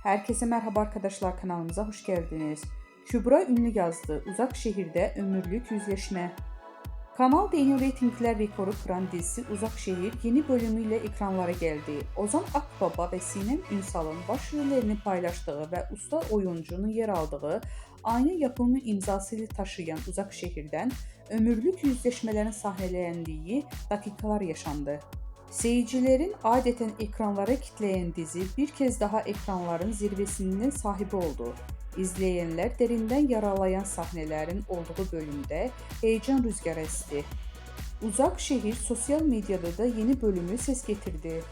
Herkese merhaba arkadaşlar, kanalımıza hoş geldiniz. Kübra Ünlü yazdı. Uzak şehirde ömürlük yüzleşme. Kanal D'nin reytingler rekoru kıran dizisi Uzak Şehir yeni bölümüyle ekranlara geldi. Ozan Akbaba ve Sinem Ünsal'ın başrollerini paylaştığı ve usta oyuncunun yer aldığı aynı yapımı imzasıyla taşıyan Uzak Şehir'den ömürlük yüzleşmelerin sahnelendiği dakikalar yaşandı. Seyircilerin adeten ekranlara kitleyen dizi bir kez daha ekranların zirvesinin sahibi oldu. İzleyenler derinden yaralayan sahnelerin olduğu bölümde heyecan rüzgarı esti. Uzak Şehir sosyal medyada da yeni bölümü ses getirdi.